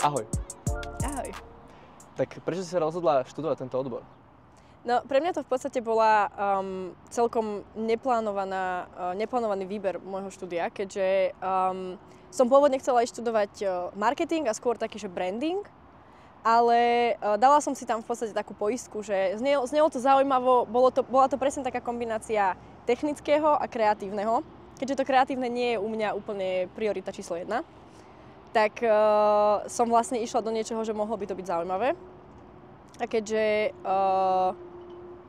Ahoj. Ahoj. Tak prečo si sa rozhodla študovať tento odbor? No, pre mňa to v podstate bola celkom neplánovaný výber môjho štúdia, keďže som pôvodne chcela aj študovať marketing a skôr taký, že branding, ale dala som si tam v podstate takú poistku, že znelo to zaujímavo, bola to presne taká kombinácia technického a kreatívneho, keďže to kreatívne nie je u mňa úplne priorita číslo 1, tak som vlastne išla do niečoho, že mohlo by to byť zaujímavé. A keďže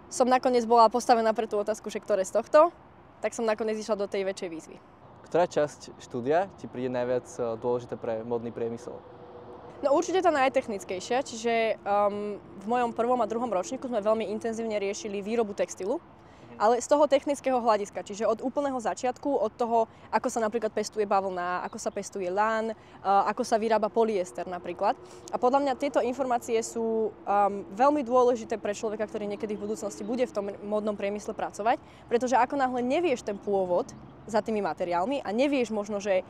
som nakoniec bola postavená pre tú otázku, že ktoré z tohto, tak som nakoniec išla do tej väčšej výzvy. Ktorá časť štúdia ti príde najviac dôležité pre modný priemysel? No určite tá najtechnickejšia, čiže v mojom prvom a druhom ročníku sme veľmi intenzívne riešili výrobu textilu, ale z toho technického hľadiska, čiže od úplného začiatku, od toho, ako sa napríklad pestuje bavlna, ako sa pestuje lán, ako sa vyrába polyester napríklad. A podľa mňa tieto informácie sú veľmi dôležité pre človeka, ktorý niekedy v budúcnosti bude v tom modnom priemysle pracovať, pretože ako náhle nevieš ten pôvod za tými materiálmi a nevieš možno, že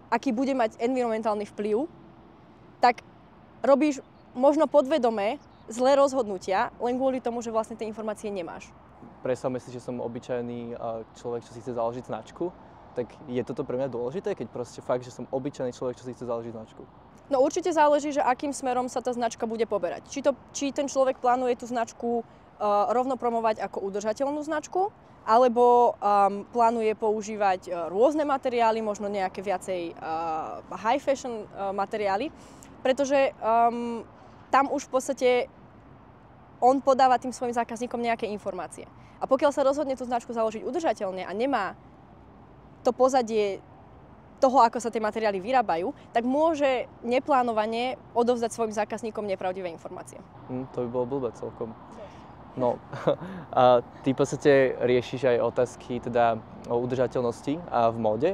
aký bude mať environmentálny vplyv, tak robíš možno podvedome zlé rozhodnutia, len kvôli tomu, že vlastne tie informácie nemáš. Predstavme si, že som obyčajný človek, čo si chce založiť značku, tak je toto pre mňa dôležité, keď proste fakt, že som obyčajný človek, čo si chce založiť značku? No určite záleží, že akým smerom sa tá značka bude poberať. Či ten človek plánuje tú značku rovno promovať ako udržateľnú značku, alebo plánuje používať rôzne materiály, možno nejaké viacej high fashion materiály, pretože tam už v podstate on podáva tým svojim zákazníkom nejaké informácie. A pokiaľ sa rozhodne tú značku založiť udržateľne a nemá to pozadie toho, ako sa tie materiály vyrábajú, tak môže neplánovane odovzdať svojim zákazníkom nepravdivé informácie. To by bolo blbé celkom. No, a ty v podstate riešiš aj otázky teda o udržateľnosti a v móde.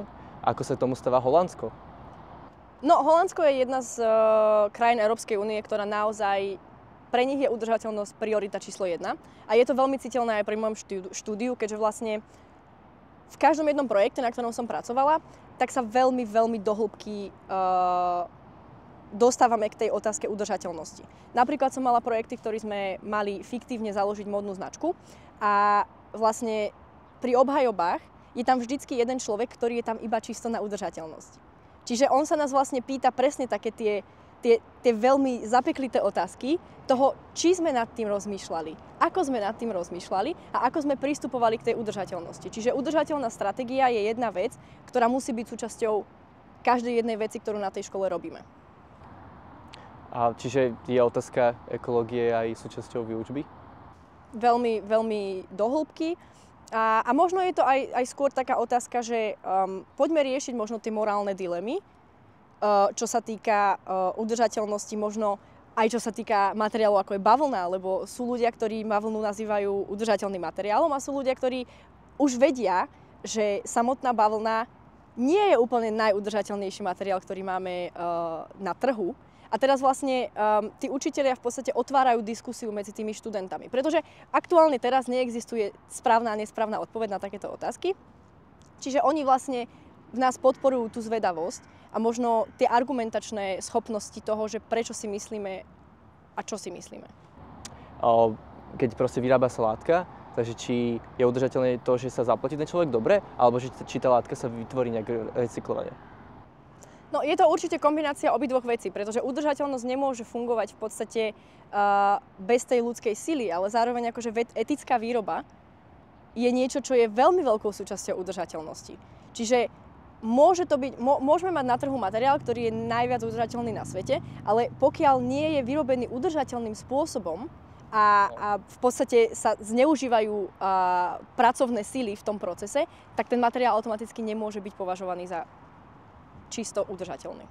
Ako sa tomu stáva Holandsko? No, Holandsko je jedna z krajín Európskej únie, ktorá naozaj pre nich je udržateľnosť priorita číslo 1. A je to veľmi citeľné aj pri môjom štúdiu, keďže vlastne v každom jednom projekte, na ktorom som pracovala, tak sa veľmi, veľmi do hĺbky dostávame k tej otázke udržateľnosti. Napríklad som mala projekty, ktoré sme mali fiktívne založiť módnu značku a vlastne pri obhajobách je tam vždycky jeden človek, ktorý je tam iba čisto na udržateľnosť. Čiže on sa nás vlastne pýta presne také tie veľmi zapeklité otázky toho, či sme nad tým rozmýšľali, ako sme nad tým rozmýšľali a ako sme pristupovali k tej udržateľnosti. Čiže udržateľná stratégia je jedna vec, ktorá musí byť súčasťou každej jednej veci, ktorú na tej škole robíme. A čiže je otázka ekológie aj súčasťou výučby? Veľmi, veľmi do hĺbky. A možno je to aj skôr taká otázka, že poďme riešiť možno tie morálne dilemy, čo sa týka udržateľnosti, možno aj čo sa týka materiálu ako je bavlna, lebo sú ľudia, ktorí bavlnu nazývajú udržateľným materiálom a sú ľudia, ktorí už vedia, že samotná bavlna nie je úplne najudržateľnejší materiál, ktorý máme na trhu. A teraz vlastne tí učitelia v podstate otvárajú diskusiu medzi tými študentami, pretože aktuálne teraz neexistuje správna a nesprávna odpoveď na takéto otázky. Čiže oni vlastne v nás podporujú tú zvedavosť a možno tie argumentačné schopnosti toho, že prečo si myslíme a čo si myslíme. Keď proste vyrába sa látka, takže či je udržateľné to, že sa zaplatí ten človek dobre, alebo či tá látka sa vytvorí nejak recyklovane? No, je to určite kombinácia obidvoch vecí, pretože udržateľnosť nemôže fungovať v podstate bez tej ľudskej sily, ale zároveň akože etická výroba je niečo, čo je veľmi veľkou súčasťou udržateľnosti. Čiže môžeme mať na trhu materiál, ktorý je najviac udržateľný na svete, ale pokiaľ nie je vyrobený udržateľným spôsobom a v podstate sa zneužívajú pracovné síly v tom procese, tak ten materiál automaticky nemôže byť považovaný za čisto udržateľný.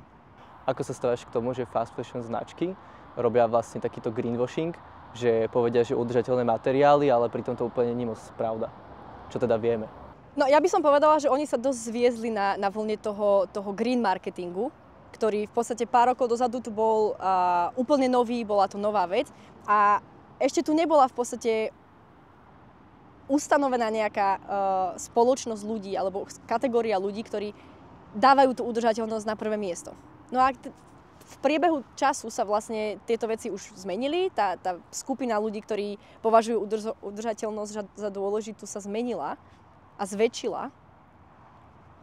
Ako sa stávaš k tomu, že fast fashion značky robia vlastne takýto greenwashing, že povedia, že udržateľné materiály, ale pritom to úplne nie je moc pravda? Čo teda vieme? No ja by som povedala, že oni sa dosť zviezli na vlne toho green marketingu, ktorý v podstate pár rokov dozadu tu bol úplne nový, bola to nová vec a ešte tu nebola v podstate ustanovená nejaká spoločnosť ľudí alebo kategória ľudí, ktorí dávajú tú udržateľnosť na prvé miesto. No a v priebehu času sa vlastne tieto veci už zmenili. Tá skupina ľudí, ktorí považujú udržateľnosť za dôležitú, sa zmenila a zväčšila.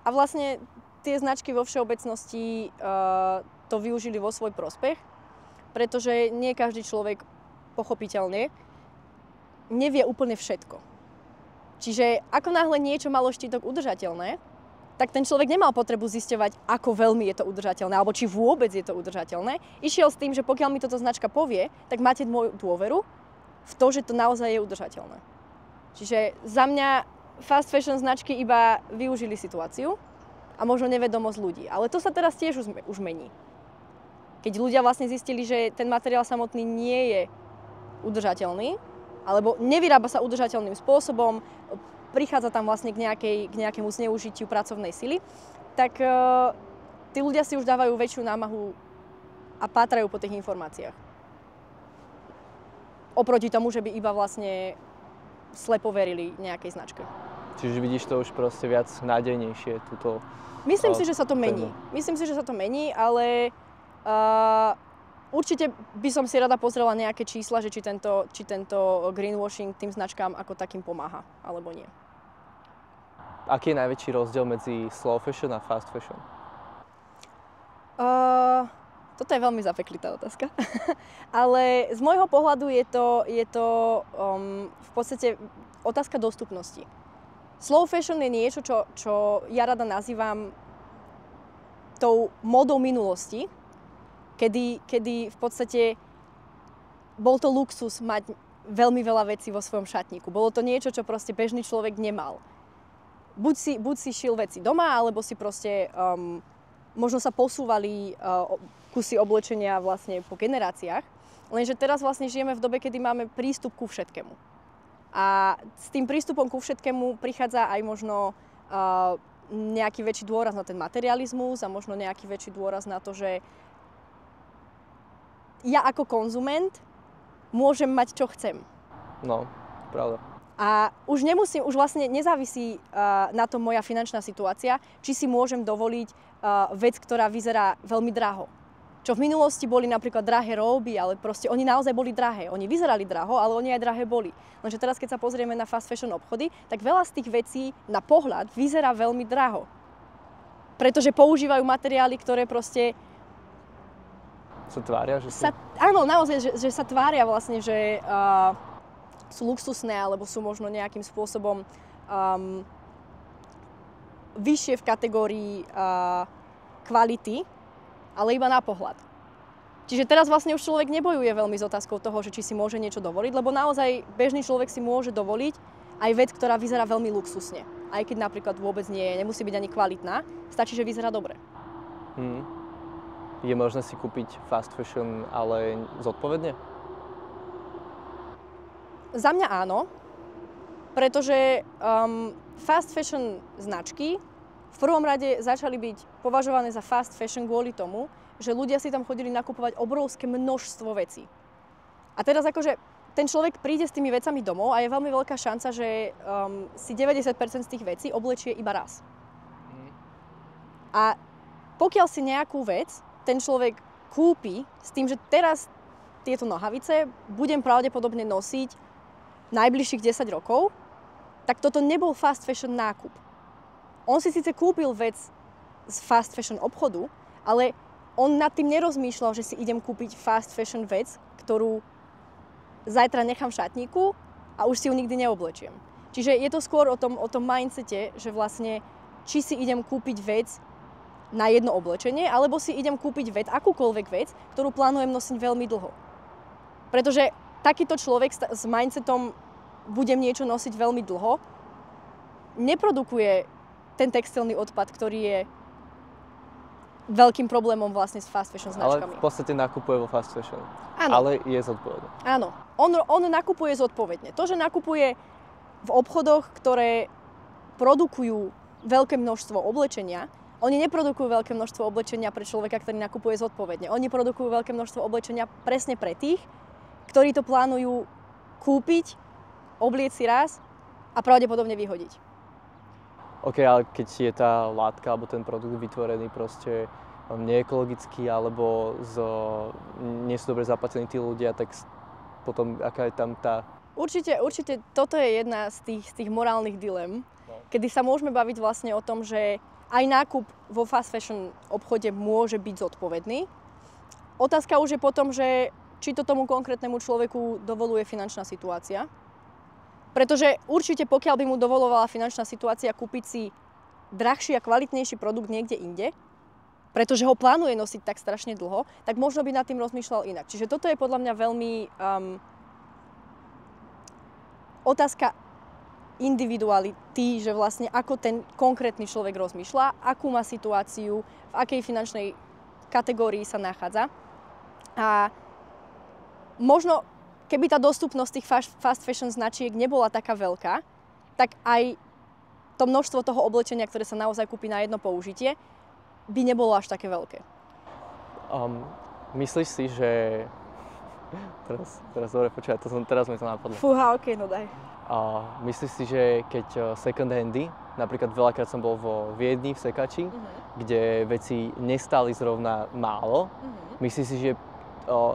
A vlastne tie značky vo všeobecnosti to využili vo svoj prospech, pretože nie každý človek pochopiteľne nevie úplne všetko. Čiže ako náhle niečo malo štítok udržateľné, tak ten človek nemal potrebu zisťovať, ako veľmi je to udržateľné, alebo či vôbec je to udržateľné. Išiel s tým, že pokiaľ mi toto značka povie, tak máte moju dôveru v to, že to naozaj je udržateľné. Čiže za mňa fast fashion značky iba využili situáciu a možno nevedomosť ľudí. Ale to sa teraz tiež už mení. Keď ľudia vlastne zistili, že ten materiál samotný nie je udržateľný, alebo nevyrába sa udržateľným spôsobom, prichádza tam vlastne k nejakému zneužitiu pracovnej sily, tak tí ľudia si už dávajú väčšiu námahu a pátrajú po tých informáciách. Oproti tomu, že by iba vlastne slepo verili nejakej značke. Čiže vidíš to už proste viac nádejnejšie, túto... Myslím si, že sa to mení. Myslím si, že sa to mení, ale určite by som si rada pozrela nejaké čísla, že či tento greenwashing tým značkám ako takým pomáha, alebo nie. Aký je najväčší rozdiel medzi slow fashion a fast fashion? Toto je veľmi zapeklitá otázka. Ale z môjho pohľadu je to v podstate otázka dostupnosti. Slow fashion je niečo, čo ja rada nazývam tou módou minulosti, kedy v podstate bol to luxus mať veľmi veľa vecí vo svojom šatníku. Bolo to niečo, čo proste bežný človek nemal. Buď si šil veci doma, alebo si proste možno sa posúvali kusy oblečenia vlastne po generáciách. Lenže teraz vlastne žijeme v dobe, kedy máme prístup ku všetkému. A s tým prístupom ku všetkému prichádza aj možno nejaký väčší dôraz na ten materializmus a možno nejaký väčší dôraz na to, že ja ako konzument môžem mať, čo chcem. No, pravda. A už vlastne nezávisí na tom moja finančná situácia, či si môžem dovoliť vec, ktorá vyzerá veľmi draho. Čo v minulosti boli napríklad drahé róby, ale proste oni naozaj boli drahé. Oni vyzerali draho, ale oni aj drahé boli. Lenže teraz, keď sa pozrieme na fast fashion obchody, tak veľa z tých vecí na pohľad vyzerá veľmi draho. Pretože používajú materiály, ktoré proste sa tvária, že sú... Áno, naozaj, že sa tvária vlastne, že sú luxusné, alebo sú možno nejakým spôsobom vyššie v kategórii kvality, ale iba na pohľad. Čiže teraz vlastne už človek nebojuje veľmi s otázkou toho, že či si môže niečo dovoliť, lebo naozaj bežný človek si môže dovoliť aj vec, ktorá vyzerá veľmi luxusne. Aj keď napríklad vôbec nie je, nemusí byť ani kvalitná, stačí, že vyzerá dobre. Je možné si kúpiť fast fashion, ale zodpovedne? Za mňa áno, pretože fast fashion značky v prvom rade začali byť považované za fast fashion kvôli tomu, že ľudia si tam chodili nakupovať obrovské množstvo vecí. A teraz akože ten človek príde s tými vecami domov a je veľmi veľká šanca, že si 90% z tých vecí oblečie iba raz. A pokiaľ si nejakú vec ten človek kúpi s tým, že teraz tieto nohavice budem pravdepodobne nosiť najbližších 10 rokov, tak toto nebol fast fashion nákup. On si síce kúpil vec z fast fashion obchodu, ale on nad tým nerozmýšľal, že si idem kúpiť fast fashion vec, ktorú zajtra nechám v šatníku a už si ju nikdy neoblečiem. Čiže je to skôr o tom mindsete, že vlastne či si idem kúpiť vec na jedno oblečenie, alebo si idem kúpiť vec, akúkoľvek vec, ktorú plánujem nosiť veľmi dlho. Pretože takýto človek s mindsetom budem niečo nosiť veľmi dlho, neprodukuje ten textilný odpad, ktorý je veľkým problémom vlastne s fast fashion značkami. Ale v podstate nakupuje vo fast fashion. Áno. Ale je zodpovedný. Áno. On nakupuje zodpovedne. To, že nakupuje v obchodoch, ktoré produkujú veľké množstvo oblečenia, oni neprodukujú veľké množstvo oblečenia pre človeka, ktorý nakupuje zodpovedne. Oni produkujú veľké množstvo oblečenia presne pre tých, ktorí to plánujú kúpiť, oblieť si raz a pravdepodobne vyhodiť. OK, ale keď je tá látka alebo ten produkt vytvorený proste neekologický alebo nie sú dobre zaplatení tí ľudia, tak potom aká je tam tá... Určite toto je jedna z tých morálnych dilem, kedy sa môžeme baviť vlastne o tom, že aj nákup vo fast fashion obchode môže byť zodpovedný. Otázka už je potom, že či to tomu konkrétnemu človeku dovoluje finančná situácia. Pretože určite pokiaľ by mu dovolovala finančná situácia kúpiť si drahší a kvalitnejší produkt niekde inde, pretože ho plánuje nosiť tak strašne dlho, tak možno by nad tým rozmýšľal inak. Čiže toto je podľa mňa veľmi otázka individuality, že vlastne ako ten konkrétny človek rozmýšľa, akú má situáciu, v akej finančnej kategórii sa nachádza. A možno, keby tá dostupnosť tých fast fashion značiek nebola taká veľká, tak aj to množstvo toho oblečenia, ktoré sa naozaj kúpi na jedno použitie, by nebolo až také veľké. Myslíš si, že... Teraz dobre, počúvaj, teraz mi to napadlo. Fúha, okej, no daj. Myslíš si, že keď second handy, napríklad veľakrát som bol vo Viedni v sekači, kde veci nestáli zrovna málo, myslíš si, že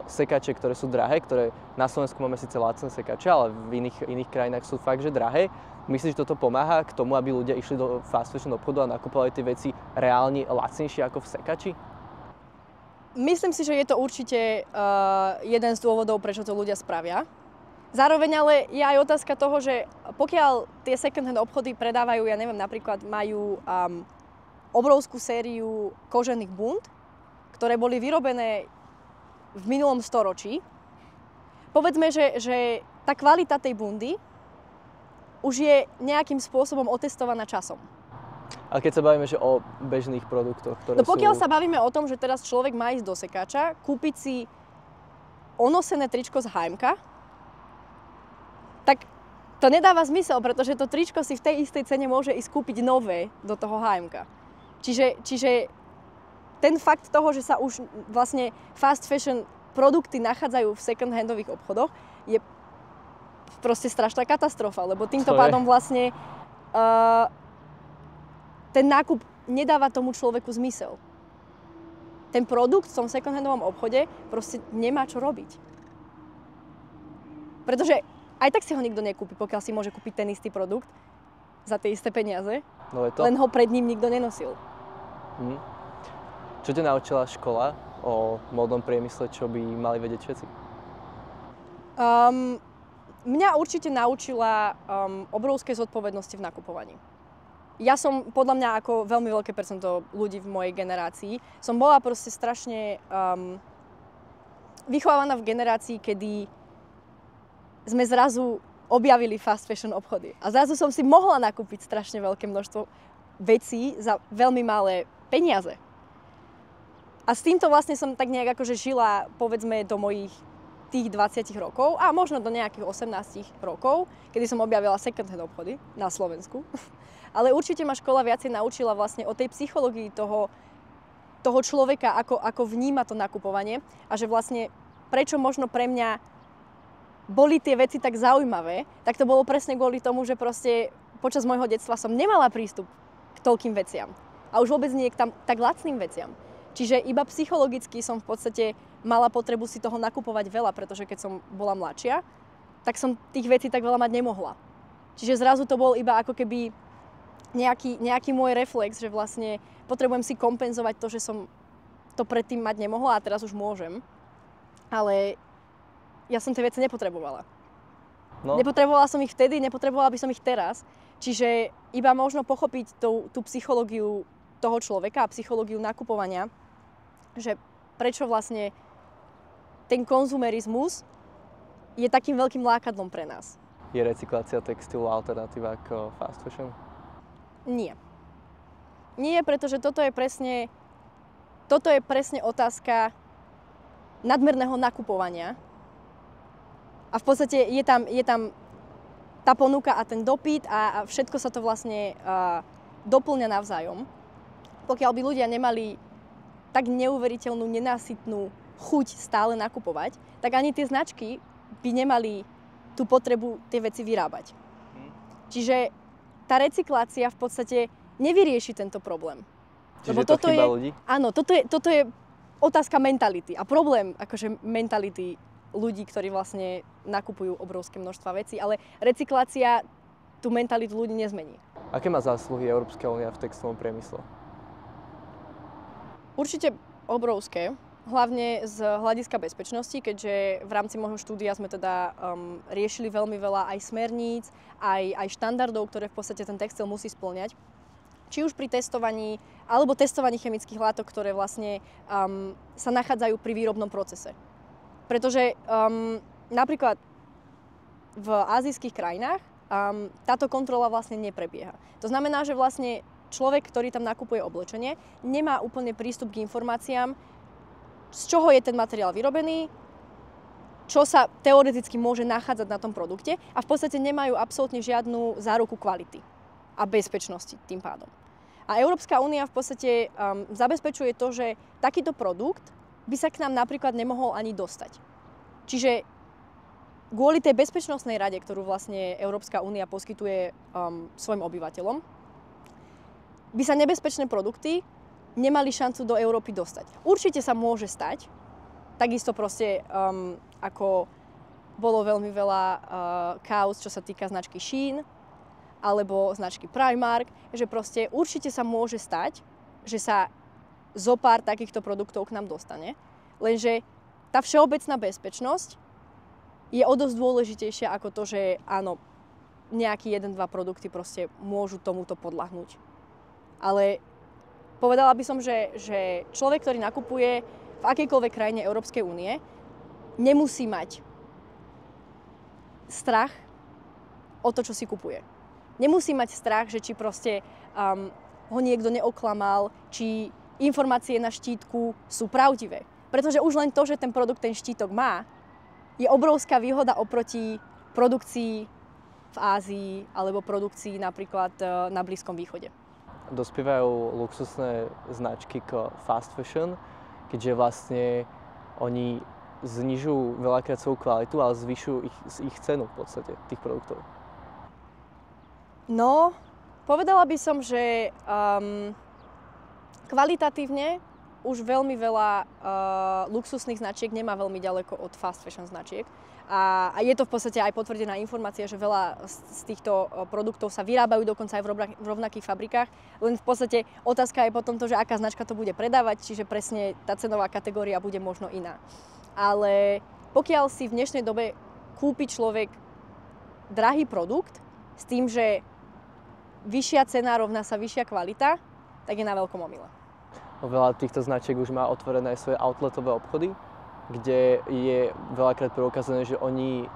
sekače, ktoré sú drahé, ktoré na Slovensku máme síce lacné sekače, ale v iných krajinách sú fakt, že drahé, myslíš, že toto pomáha k tomu, aby ľudia išli do fast fashion obchodu a nakupovali tie veci reálne lacnejšie ako v sekači? Myslím si, že je to určite jeden z dôvodov, prečo to ľudia spravia. Zároveň ale je aj otázka toho, že pokiaľ tie second-hand obchody predávajú, ja neviem, napríklad majú obrovskú sériu kožených bund, ktoré boli vyrobené v minulom storočí, povedzme, že tá kvalita tej bundy už je nejakým spôsobom otestovaná časom. A keď sa bavíme že o bežných produktoch, ktoré pokiaľ sa bavíme o tom, že teraz človek má ísť do sekáča, kúpiť si onosené tričko z H&M-ka, tak to nedáva zmysel, pretože to tričko si v tej istej cene môže ísť kúpiť nové do toho H&M-ka. Čiže ten fakt toho, že sa už vlastne fast fashion produkty nachádzajú v second-handových obchodoch, je proste strašná katastrofa, lebo týmto pádom vlastne ten nákup nedáva tomu človeku zmysel. Ten produkt v tom second-handovom obchode proste nemá čo robiť. Pretože aj tak si ho nikto nekúpi, pokiaľ si môže kúpiť ten istý produkt za tie isté peniaze, len ho pred ním nikto nenosil. Čo ťa naučila škola o módnom priemysle, čo by mali vedieť všetci? Mňa určite naučila obrovské zodpovednosti v nakupovaní. Ja som, podľa mňa, ako veľmi veľké percento ľudí v mojej generácii, som bola proste strašne vychovávaná v generácii, kedy sme zrazu objavili fast fashion obchody. A zrazu som si mohla nakúpiť strašne veľké množstvo vecí za veľmi malé peniaze. A s týmto vlastne som tak nejak akože žila, povedzme, do mojich tých 20 rokov a možno do nejakých 18 rokov, kedy som objavila second-hand obchody na Slovensku. Ale určite ma škola viacej naučila vlastne o tej psychológii toho človeka, ako vníma to nakupovanie a že vlastne prečo možno pre mňa boli tie veci tak zaujímavé, tak to bolo presne kvôli tomu, že proste počas môjho detstva som nemala prístup k toľkým veciam. A už vôbec nie k tak lacným veciam. Čiže iba psychologicky som v podstate mala potrebu si toho nakupovať veľa, pretože keď som bola mladšia, tak som tých vecí tak veľa mať nemohla. Čiže zrazu to bol iba ako keby nejaký môj reflex, že vlastne potrebujem si kompenzovať to, že som to predtým mať nemohla a teraz už môžem. Ale ja som tie veci nepotrebovala. No. Nepotrebovala som ich vtedy, nepotrebovala by som ich teraz. Čiže iba možno pochopiť tú psychológiu toho človeka a psychológiu nakupovania, že prečo vlastne ten konzumerizmus je takým veľkým lákadlom pre nás. Je recyklácia textilu alternatíva ako fast fashion? Nie. Nie, pretože toto je presne otázka nadmerného nakupovania. A v podstate je tam tá ponuka a ten dopyt a všetko sa to vlastne doplňa navzájom. Pokiaľ by ľudia nemali tak neuveriteľnú, nenásytnú chuť stále nakupovať, tak ani tie značky by nemali tú potrebu tie veci vyrábať. Čiže tá recyklácia v podstate nevyrieši tento problém. Čiže to chyba ľudí? Áno, toto je otázka mentality a problém akože mentality ľudí, ktorí vlastne nakupujú obrovské množstva vecí, ale recyklácia tú mentalitu ľudí nezmení. Aké má zásluhy Európska únia v textilnom priemysle? Určite obrovské, hlavne z hľadiska bezpečnosti, keďže v rámci môjho štúdia sme teda riešili veľmi veľa aj smerníc, aj štandardov, ktoré v podstate ten textil musí spĺňať. Či už pri testovaní, alebo testovaní chemických látok, ktoré vlastne sa nachádzajú pri výrobnom procese. Pretože napríklad v ázijských krajinách táto kontrola vlastne neprebieha. To znamená, že vlastne človek, ktorý tam nakupuje oblečenie, nemá úplne prístup k informáciám, z čoho je ten materiál vyrobený, čo sa teoreticky môže nachádzať na tom produkte a v podstate nemajú absolútne žiadnu záruku kvality a bezpečnosti tým pádom. A Európska únia v podstate zabezpečuje to, že takýto produkt by sa k nám napríklad nemohol ani dostať. Čiže kvôli tej bezpečnostnej rade, ktorú vlastne Európska únia poskytuje svojim obyvateľom, by sa nebezpečné produkty nemali šancu do Európy dostať. Určite sa môže stať, takisto proste ako bolo veľmi veľa káuz, čo sa týka značky Shein alebo značky Primark, že proste určite sa môže stať, že sa zo pár takýchto produktov k nám dostane, lenže tá všeobecná bezpečnosť je o dosť dôležitejšia ako to, že áno, nejaký 1-2 produkty proste môžu tomuto podľahnúť. Ale povedala by som, že človek, ktorý nakupuje v akejkoľvek krajine Európskej únie, nemusí mať strach o to, čo si kupuje. Nemusí mať strach, že či proste ho niekto neoklamal, či informácie na štítku sú pravdivé. Pretože už len to, že ten produkt ten štítok má, je obrovská výhoda oproti produkcii v Ázii alebo produkcii napríklad na Blízkom východe. Dospievajú luxusné značky k fast fashion, keďže vlastne oni znižujú veľakrát svoju kvalitu, ale zvyšujú ich cenu v podstate, tých produktov. No, povedala by som, že kvalitatívne už veľmi veľa luxusných značiek nemá veľmi ďaleko od fast fashion značiek. A je to v podstate aj potvrdená informácia, že veľa z týchto produktov sa vyrábajú dokonca aj v rovnakých fabrikách. Len v podstate otázka je potom to, že aká značka to bude predávať, čiže presne tá cenová kategória bude možno iná. Ale pokiaľ si v dnešnej dobe kúpi človek drahý produkt s tým, že vyššia cena rovná sa vyššia kvalita, tak je na veľkom omyle. Veľa týchto značiek už má otvorené aj svoje outletové obchody, kde je veľakrát preukázané, že oni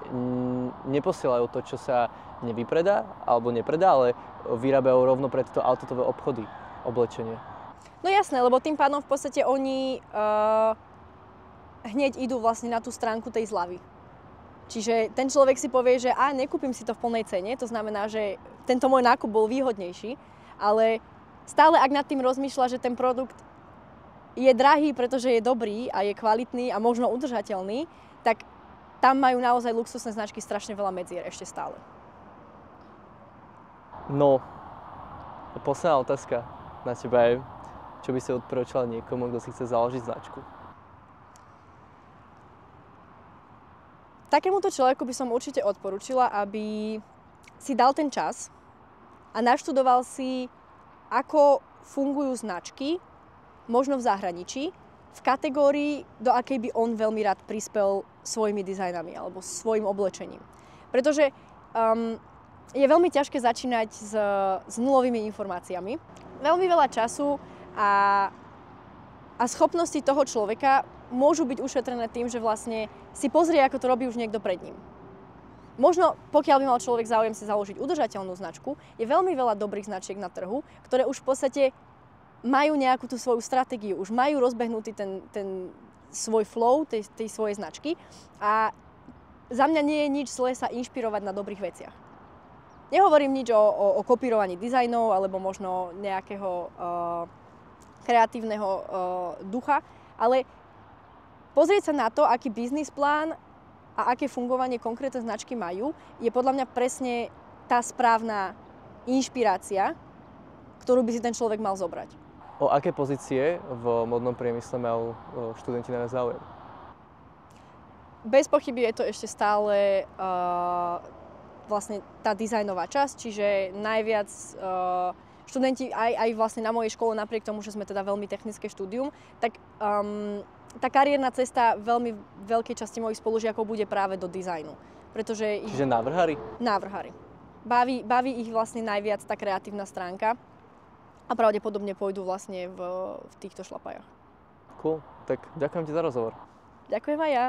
neposielajú to, čo sa nevypredá alebo nepredá, ale vyrábajú rovno pre tieto outletové obchody oblečenie. No jasné, lebo tým pádom v podstate oni hneď idú vlastne na tú stránku tej zľavy. Čiže ten človek si povie, že nekúpim si to v plnej cene, to znamená, že tento môj nákup bol výhodnejší, ale stále ak nad tým rozmýšľa, že ten produkt je drahý, pretože je dobrý a je kvalitný a možno udržateľný, tak tam majú naozaj luxusné značky strašne veľa medzier ešte stále. No, posledná otázka na teba je, čo by si odporúčala niekomu, kto si chce založiť značku? Takémuto človeku by som určite odporúčila, aby si dal ten čas a naštudoval si, ako fungujú značky, možno v zahraničí, v kategórii, do akej by on veľmi rád prispel svojimi dizajnami alebo svojim oblečením. Pretože je veľmi ťažké začínať s nulovými informáciami. Veľmi veľa času a schopnosti toho človeka môžu byť ušetrené tým, že vlastne si pozrie, ako to robí už niekto pred ním. Možno, pokiaľ by mal človek záujem si založiť udržateľnú značku, je veľmi veľa dobrých značiek na trhu, ktoré už v podstate majú nejakú tú svoju stratégiu, už majú rozbehnutý ten svoj flow, tej svojej značky a za mňa nie je nič zlé sa inšpirovať na dobrých veciach. Nehovorím nič o kopírovaní dizajnov alebo možno nejakého kreatívneho ducha, ale pozrieť sa na to, aký biznis plán a aké fungovanie konkrétne značky majú, je podľa mňa presne tá správna inšpirácia, ktorú by si ten človek mal zobrať. O aké pozície v modnom priemysle majú študenti najviac záujem? Bez pochyby je to ešte stále vlastne tá dizajnová časť, čiže najviac študenti aj vlastne na mojej škole, napriek tomu, že sme teda veľmi technické štúdium, tak tá kariérna cesta veľmi veľkej časti mojich spolužiakov bude práve do dizajnu. Čiže návrhári? Návrhári. Baví ich vlastne najviac tá kreatívna stránka a pravdepodobne pôjdu vlastne v týchto šlapajach. Cool, tak ďakujem ti za rozhovor. Ďakujem aj ja.